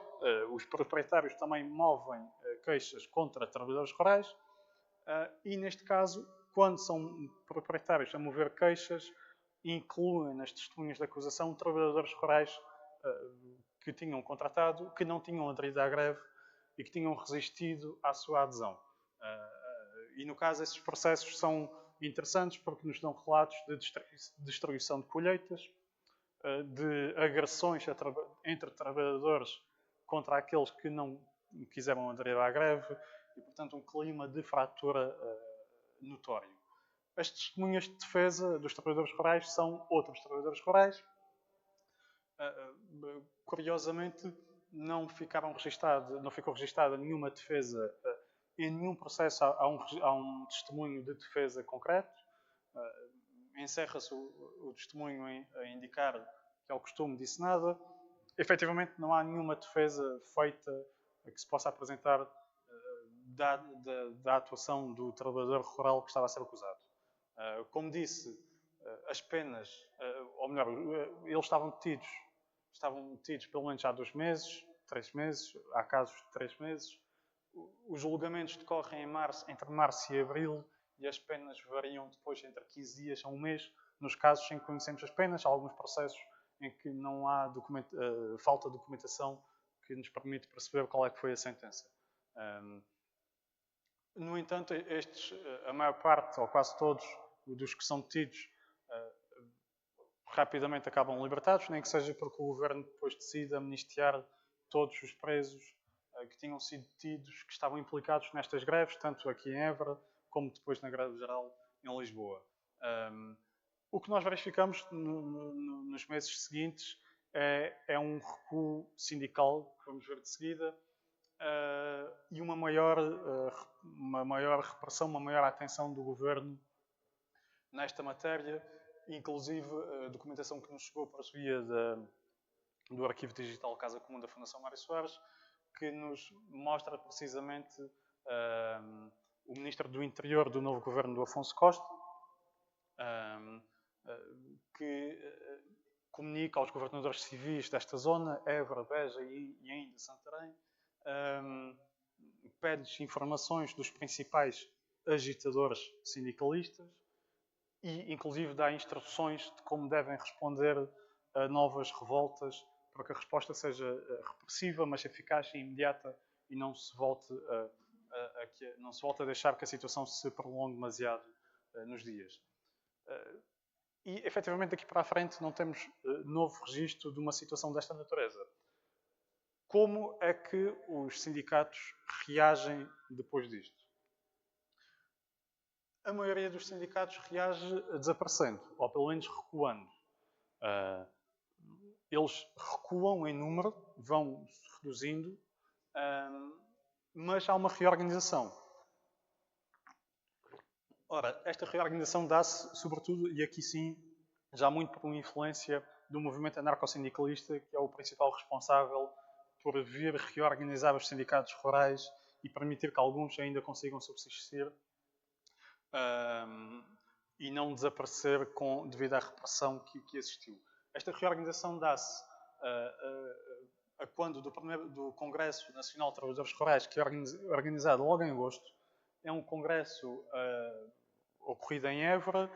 Os proprietários também movem queixas contra trabalhadores rurais e, neste caso, quando são proprietários a mover queixas, incluem nas testemunhas de acusação trabalhadores rurais que tinham contratado, que não tinham aderido à greve e que tinham resistido à sua adesão. E, no caso, esses processos são interessantes porque nos dão relatos de destruição de colheitas, de agressões entre trabalhadores contra aqueles que não quiseram aderir à greve e, portanto, um clima de fratura notório. As testemunhas de defesa dos trabalhadores rurais são outros trabalhadores rurais. Curiosamente, não ficou registada nenhuma defesa em nenhum processo. Há um testemunho de defesa concreto. Encerra-se o testemunho a indicar que ao costume disse nada. Efetivamente, não há nenhuma defesa feita que se possa apresentar da atuação do trabalhador rural que estava a ser acusado. Como disse, as penas, ou melhor, eles estavam detidos pelo menos há 2 meses, 3 meses, há casos de 3 meses. Os julgamentos decorrem entre março e abril e as penas variam depois entre 15 dias a 1 mês, nos casos em que conhecemos as penas. Há alguns processos em que não há falta de documentação que nos permite perceber qual é que foi a sentença. No entanto, a maior parte, ou quase todos, dos que são detidos, rapidamente acabam libertados, nem que seja porque o governo depois decide amnistiar todos os presos que tinham sido detidos, que estavam implicados nestas greves, tanto aqui em Évora, como depois na greve geral em Lisboa. O que nós verificamos nos meses seguintes é um recuo sindical, que vamos ver de seguida, e uma maior repressão, uma maior atenção do governo nesta matéria, inclusive a documentação que nos chegou por via do arquivo digital Casa Comum da Fundação Mário Soares, que nos mostra precisamente o Ministro do Interior do novo governo do Afonso Costa, que comunica aos governadores civis desta zona, Évora, Beja e ainda Santarém, pede informações dos principais agitadores sindicalistas e, inclusive, dá instruções de como devem responder a novas revoltas para que a resposta seja repressiva, mas eficaz e imediata e não se volte a deixar que a situação se prolongue demasiado nos dias. E, efetivamente, daqui para a frente não temos novo registro de uma situação desta natureza. Como é que os sindicatos reagem depois disto? A maioria dos sindicatos reage desaparecendo, ou pelo menos recuando. Eles recuam em número, vão se reduzindo, mas há uma reorganização. Ora, esta reorganização dá-se, sobretudo, e aqui sim, já muito por uma influência do movimento anarcossindicalista, que é o principal responsável por vir reorganizar os sindicatos rurais e permitir que alguns ainda consigam subsistir e não desaparecer devido à repressão que existiu. Esta reorganização dá-se a quando do Congresso Nacional de Trabalhadores Rurais, que é organizado logo em agosto. É um congresso ocorrido em Évora.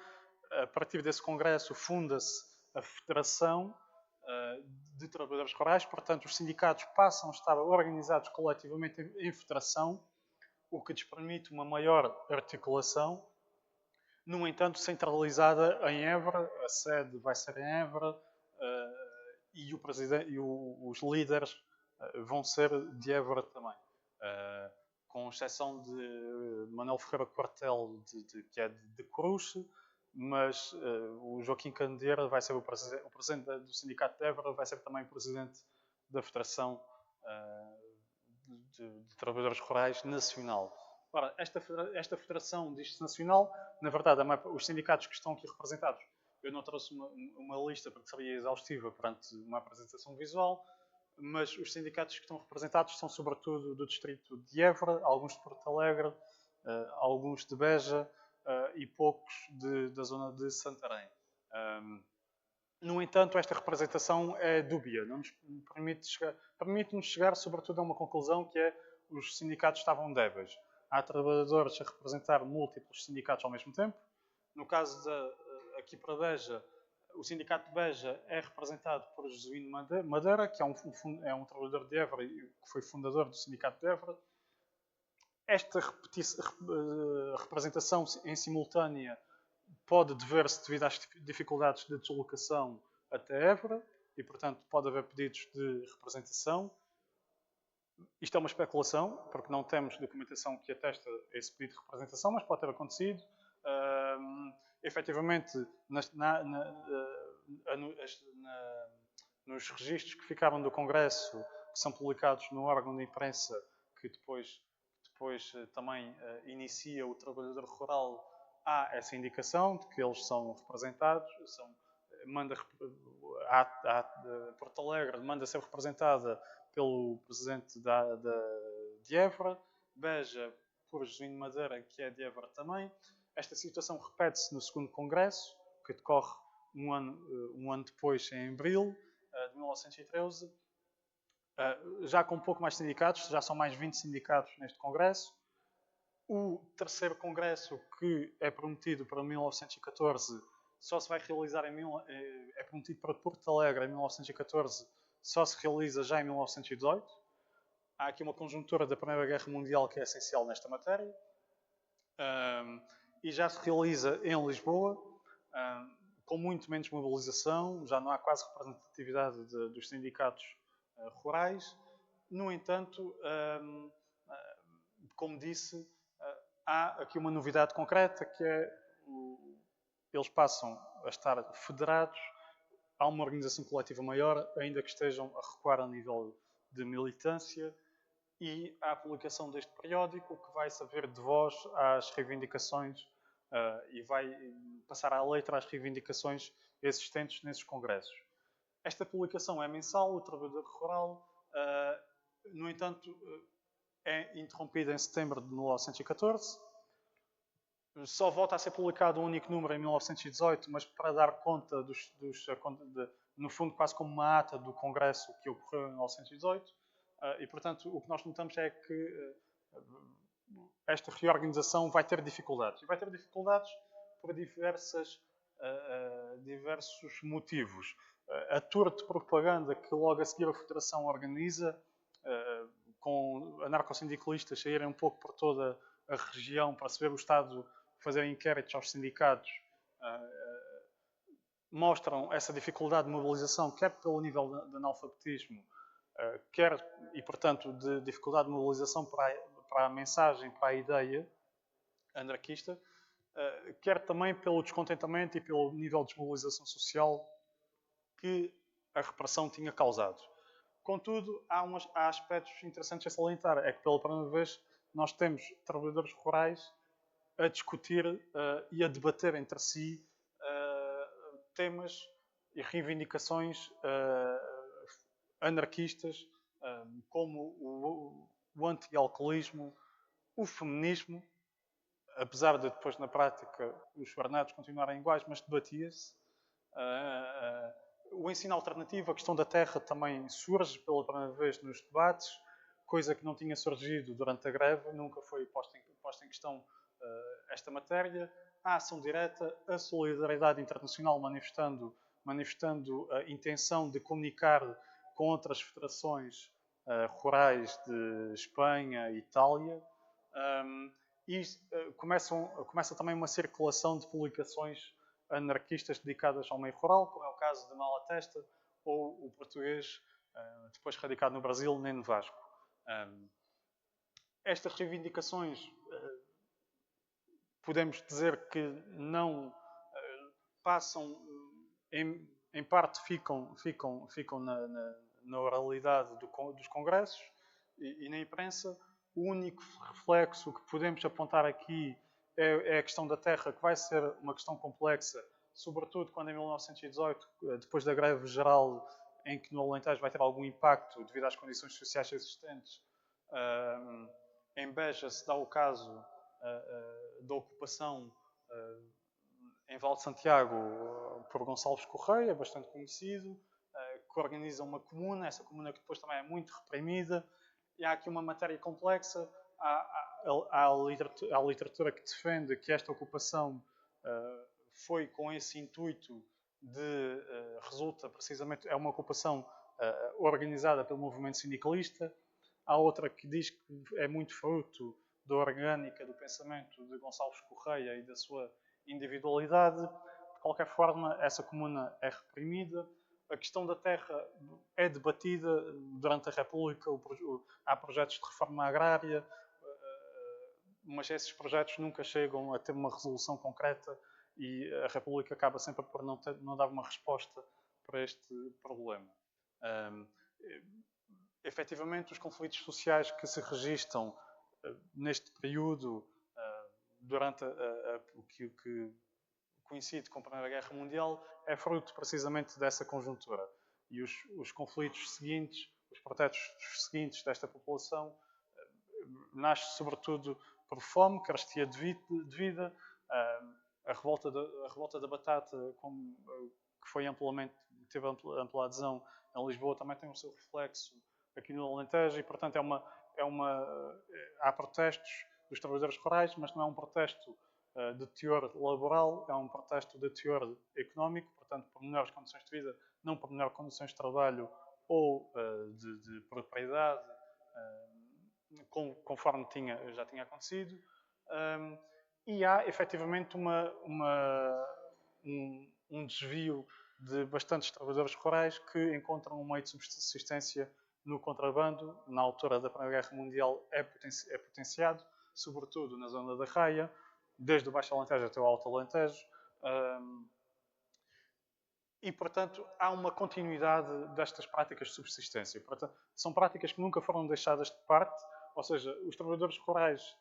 A partir desse congresso funda-se a Federação de Trabalhadores Rurais, portanto os sindicatos passam a estar organizados coletivamente em federação, o que lhes permite uma maior articulação. No entanto, centralizada em Évora, a sede vai ser em Évora e os líderes vão ser de Évora também. Com exceção de Manuel Ferreira Quartel, que é de Coruche, mas o Joaquim Candeeira vai ser o presidente do Sindicato de Évora, vai ser também o presidente da Federação de Trabalhadores Rurais Nacional. Ora, esta federação diz-se nacional, na verdade, os sindicatos que estão aqui representados, eu não trouxe uma lista porque seria exaustiva perante uma apresentação visual, mas os sindicatos que estão representados são sobretudo do distrito de Évora, alguns de Porto Alegre, alguns de Beja e poucos da zona de Santarém. No entanto, esta representação é dúbia, não nos permite-nos chegar sobretudo a uma conclusão que é os sindicatos estavam débeis. Há trabalhadores a representar múltiplos sindicatos ao mesmo tempo. No caso aqui para Beja, o sindicato de Beja é representado por Jesuíno Madeira, que é um trabalhador de Évora e que foi fundador do sindicato de Évora. Esta representação em simultânea pode dever-se devido às dificuldades de deslocação até Évora e, portanto, pode haver pedidos de representação. Isto é uma especulação, porque não temos documentação que atesta esse pedido de representação, mas pode ter acontecido. Efetivamente, nos registros que ficaram do Congresso, que são publicados no órgão de imprensa, que depois também inicia o trabalhador rural, há essa indicação de que eles são representados, Porto Alegre manda ser representada pelo presidente de Évora, Beja por Jesuíno Madeira, que é de Évora também. Esta situação repete-se no segundo congresso, que decorre um ano depois, em abril de 1913, já com um pouco mais sindicatos, já são mais 20 sindicatos neste congresso. O terceiro congresso, que é prometido para 1914, só se vai realizar é prometido para Porto Alegre em 1914, só se realiza já em 1918. Há aqui uma conjuntura da Primeira Guerra Mundial que é essencial nesta matéria. E já se realiza em Lisboa, com muito menos mobilização, já não há quase representatividade dos sindicatos rurais. No entanto, como disse, há aqui uma novidade concreta, que é eles passam a estar federados, há uma organização coletiva maior, ainda que estejam a recuar a nível de militância, e há a publicação deste periódico, que vai saber de voz às reivindicações e vai passar à letra as reivindicações existentes nesses congressos. Esta publicação é mensal, o Trabalhador Rural, no entanto, é interrompida em setembro de 1914. Só volta a ser publicado um único número em 1918, mas para dar conta no fundo, quase como uma ata do congresso que ocorreu em 1918. E, portanto, o que nós notamos é que esta reorganização vai ter dificuldades. E vai ter dificuldades por diversos motivos. A tour de propaganda que logo a seguir a Federação organiza, com anarcossindicalistas saírem um pouco por toda a região para se ver o Estado fazer inquéritos aos sindicatos, mostram essa dificuldade de mobilização, quer pelo nível de analfabetismo, quer, e portanto, de dificuldade de mobilização para a mensagem, para a ideia anarquista, quer também pelo descontentamento e pelo nível de desmobilização social que a repressão tinha causado. Contudo, há aspectos interessantes a salientar. É que, pela primeira vez, nós temos trabalhadores rurais a discutir e a debater entre si temas e reivindicações anarquistas, como o anti-alcoolismo, o feminismo, apesar de depois na prática os ordenados continuarem iguais, mas debatia-se. O ensino alternativo, a questão da terra também surge pela primeira vez nos debates, coisa que não tinha surgido durante a greve, nunca foi posta em questão esta matéria. A ação direta, a solidariedade internacional manifestando a intenção de comunicar com outras federações rurais de Espanha e Itália. E começa também uma circulação de publicações anarquistas dedicadas ao meio rural, como é o caso de Malatesta ou o português, depois radicado no Brasil, Neno Vasco. Estas reivindicações, podemos dizer que não passam, em parte ficam na oralidade dos congressos e na imprensa. O único reflexo que podemos apontar aqui é a questão da terra, que vai ser uma questão complexa, sobretudo quando em 1918, depois da greve geral, em que no Alentejo vai ter algum impacto devido às condições sociais existentes. Em Beja se dá o caso da ocupação em Val de Santiago por Gonçalves Correia, bastante conhecido, que organiza uma comuna, essa comuna que depois também é muito reprimida. E há aqui uma matéria complexa. Há a literatura que defende que esta ocupação foi com esse intuito de resulta precisamente, é uma ocupação organizada pelo movimento sindicalista. Há outra que diz que é muito fruto da orgânica do pensamento de Gonçalves Correia e da sua individualidade. De qualquer forma, essa comuna é reprimida. A questão da terra é debatida durante a República. Há projetos de reforma agrária, mas esses projetos nunca chegam a ter uma resolução concreta e a República acaba sempre por não dar uma resposta para este problema. Efetivamente, os conflitos sociais que se registram neste período, durante o que coincide com a Primeira Guerra Mundial, é fruto precisamente dessa conjuntura. E os conflitos seguintes, os protestos seguintes desta população, nasce sobretudo por fome, carestia de vida, a revolta da batata, que teve ampla adesão em Lisboa, também tem o seu reflexo aqui no Alentejo, e portanto há protestos dos trabalhadores rurais, mas não é um protesto de teor laboral, é um protesto de teor económico, portanto por melhores condições de vida, não por melhores condições de trabalho ou de propriedade, conforme já tinha acontecido. E há efetivamente um desvio de bastantes trabalhadores rurais que encontram um meio de subsistência no contrabando. Na altura da Primeira Guerra Mundial é potenciado, sobretudo na zona da Raia, desde o Baixo Alentejo até o Alto Alentejo. E, portanto, há uma continuidade destas práticas de subsistência. Portanto, são práticas que nunca foram deixadas de parte, ou seja, os trabalhadores rurais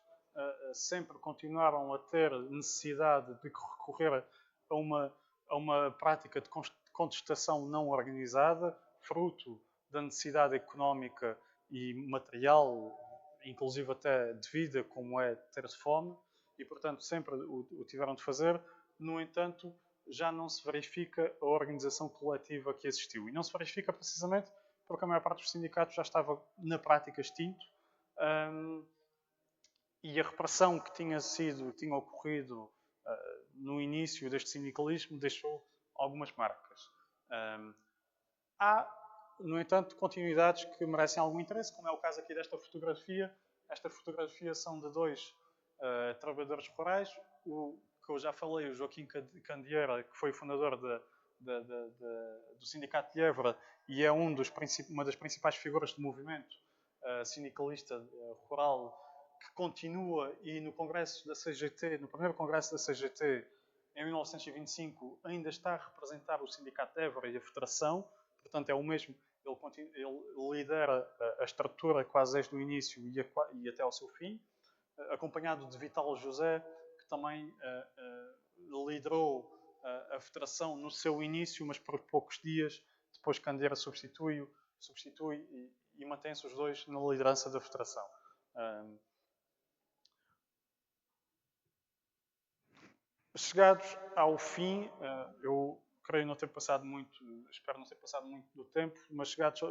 sempre continuaram a ter necessidade de recorrer a uma prática de contestação não organizada, fruto da necessidade económica e material, inclusive até de vida, como é ter fome, e, portanto, sempre o tiveram de fazer. No entanto, já não se verifica a organização coletiva que existiu. E não se verifica precisamente porque a maior parte dos sindicatos já estava na prática extinto, e a repressão que tinha ocorrido no início deste sindicalismo deixou algumas marcas. Há, no entanto, continuidades que merecem algum interesse, como é o caso aqui desta fotografia. Esta fotografia são de dois trabalhadores rurais. O que eu já falei, o Joaquim Candeeira, que foi fundador do Sindicato de Évora e é uma das principais figuras do movimento sindicalista rural, que continua, e no congresso da CGT, no primeiro congresso da CGT, em 1925, ainda está a representar o Sindicato de Évora e a Federação. Portanto, é o mesmo, ele lidera a estrutura quase desde o início e até ao seu fim, acompanhado de Vital José, que também liderou a Federação no seu início, mas por poucos dias. Depois Candeeira substitui e mantém-se os dois na liderança da Federação. Chegados ao fim, eu creio não ter passado muito, espero não ter passado muito do tempo, mas chegados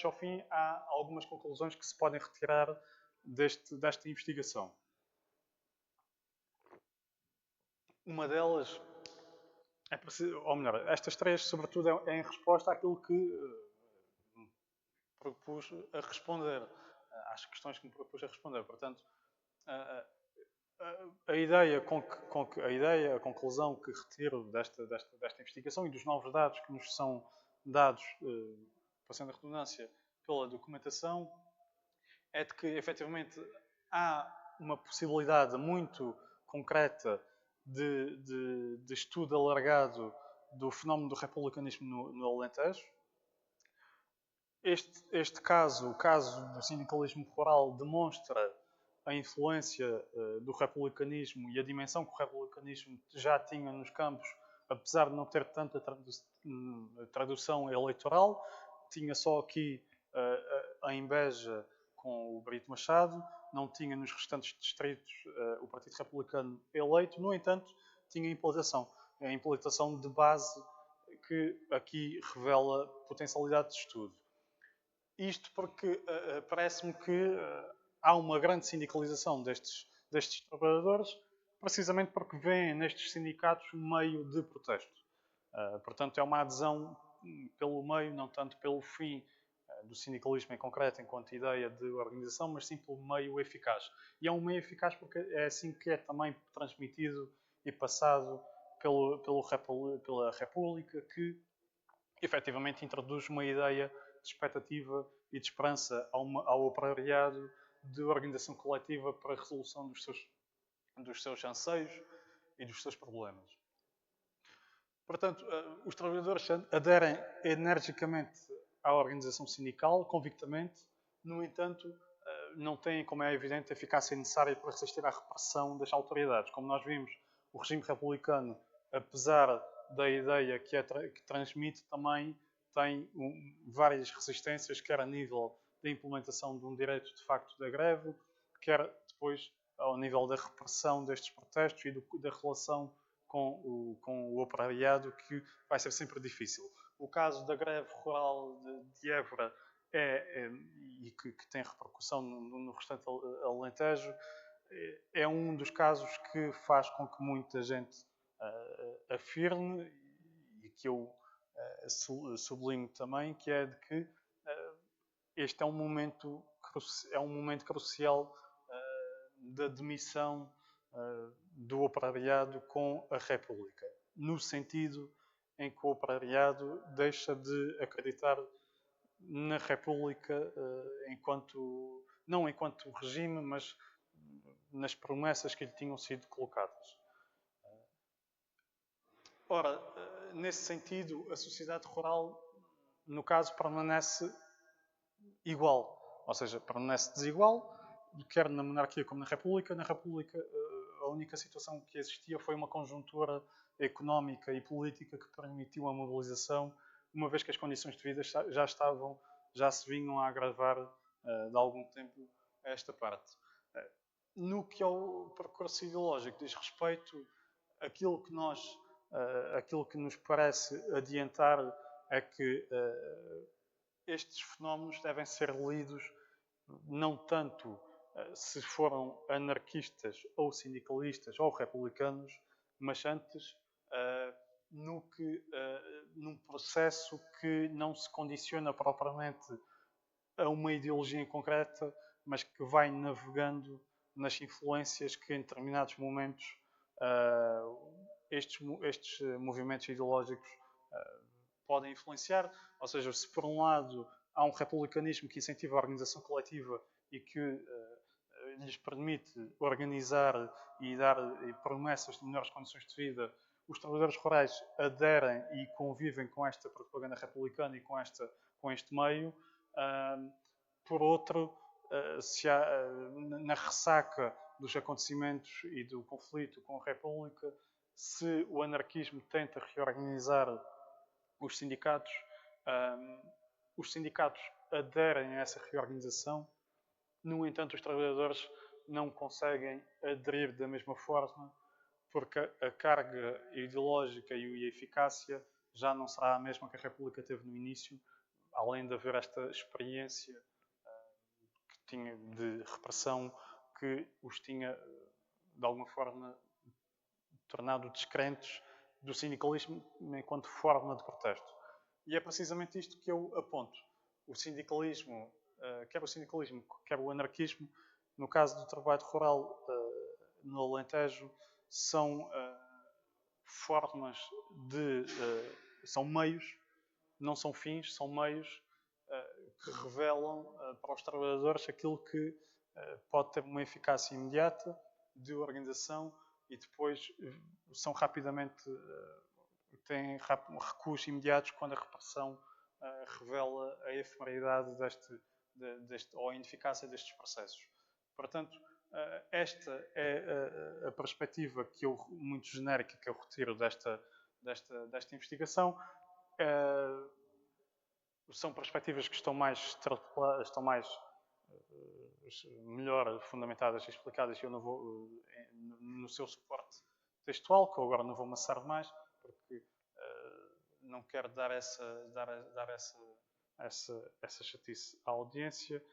ao fim, há algumas conclusões que se podem retirar desta investigação. Uma delas é preciso, ou melhor, estas três, sobretudo, é em resposta àquilo que propus a responder, às questões que me propus a responder. Portanto, a conclusão que retiro desta investigação e dos novos dados que nos são dados, passando a redundância, pela documentação, é de que, efetivamente, há uma possibilidade muito concreta de estudo alargado do fenómeno do republicanismo no Alentejo. Este caso, o caso do sindicalismo rural, demonstra a influência do republicanismo e a dimensão que o republicanismo já tinha nos campos, apesar de não ter tanta tradução eleitoral. Tinha só aqui em Beja com o Brito Machado, não tinha nos restantes distritos o Partido Republicano eleito. No entanto, tinha a implantação de base, que aqui revela potencialidade de estudo. Isto porque parece-me que há uma grande sindicalização destes trabalhadores, precisamente porque veem nestes sindicatos um meio de protesto. Portanto, é uma adesão pelo meio, não tanto pelo fim do sindicalismo em concreto, enquanto ideia de organização, mas sim pelo meio eficaz. E é um meio eficaz porque é assim que é também transmitido e passado pela República, que efetivamente introduz uma ideia de expectativa e de esperança ao operariado de organização coletiva para a resolução dos seus anseios e dos seus problemas. Portanto, os trabalhadores aderem energicamente à organização sindical, convictamente. No entanto, não têm, como é evidente, a eficácia necessária para resistir à repressão das autoridades. Como nós vimos, o regime republicano, apesar da ideia que transmite, também tem várias resistências, quer a nível da implementação de um direito de facto da greve, quer depois ao nível da repressão destes protestos e da relação com o operariado, que vai ser sempre difícil. O caso da greve rural de Évora e que tem repercussão no restante Alentejo, é um dos casos que faz com que muita gente afirme, e que eu sublinho também, que é de que este é um momento crucial da demissão do operariado com a República, no sentido em que o operariado deixa de acreditar na República não enquanto regime, mas nas promessas que lhe tinham sido colocadas. Ora, nesse sentido, a sociedade rural, no caso, permanece igual, ou seja, permanece desigual, quer na monarquia como na República. Na República, a única situação que existia foi uma conjuntura económica e política que permitiu a mobilização, uma vez que as condições de vida já se vinham a agravar de algum tempo a esta parte. No que ao percurso ideológico diz respeito, aquilo que nos parece adiantar é que estes fenómenos devem ser lidos não tanto se foram anarquistas ou sindicalistas ou republicanos, mas antes num processo que não se condiciona propriamente a uma ideologia em concreta, mas que vai navegando nas influências que em determinados momentos estes movimentos ideológicos podem influenciar. Ou seja, se por um lado há um republicanismo que incentiva a organização coletiva e que lhes permite organizar e dar promessas de melhores condições de vida, os trabalhadores rurais aderem e convivem com esta propaganda republicana e com este meio. Por outro, se há, na ressaca dos acontecimentos e do conflito com a República, se o anarquismo tenta reorganizar os sindicatos, os sindicatos aderem a essa reorganização. No entanto, os trabalhadores não conseguem aderir da mesma forma, porque a carga ideológica e a eficácia já não será a mesma que a República teve no início, além de haver esta experiência que tinha de repressão que os tinha, de alguma forma, tornado descrentes do sindicalismo enquanto forma de protesto. E é precisamente isto que eu aponto. O sindicalismo, quer o sindicalismo, quer o anarquismo, no caso do trabalho rural no Alentejo, são formas de... são meios, não são fins, são meios que revelam para os trabalhadores aquilo que pode ter uma eficácia imediata de organização e depois são rapidamente têm recuos imediatos quando a repressão revela a efemeridade ou a ineficácia destes processos. Portanto, esta é a perspectiva que eu, muito genérica, que eu retiro desta investigação. São perspectivas que estão melhor fundamentadas e explicadas, e eu não vou no seu suporte textual, que eu agora não vou amassar mais, porque não quero dar essa chatice à audiência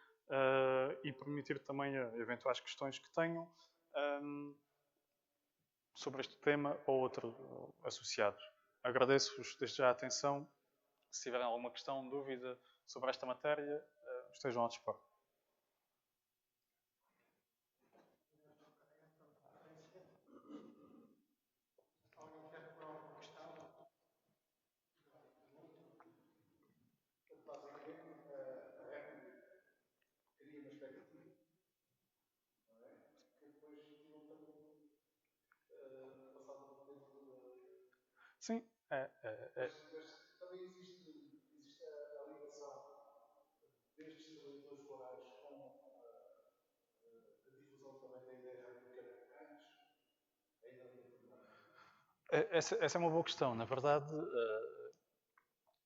e permitir também eventuais questões que tenham sobre este tema ou outro associado. Agradeço-vos desde já a atenção. Se tiverem alguma questão, dúvida sobre esta matéria, estejam a dispor. Sim, Mas também existe a ligação destes trabalhadores rurais com a difusão também da ideia republicana antes, ainda não tem. essa é uma boa questão. Na verdade,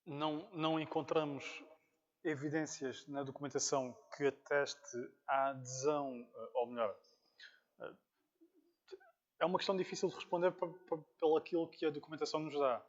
não encontramos evidências na documentação que ateste a adesão, ou melhor, é uma questão difícil de responder pelo aquilo que a documentação nos dá.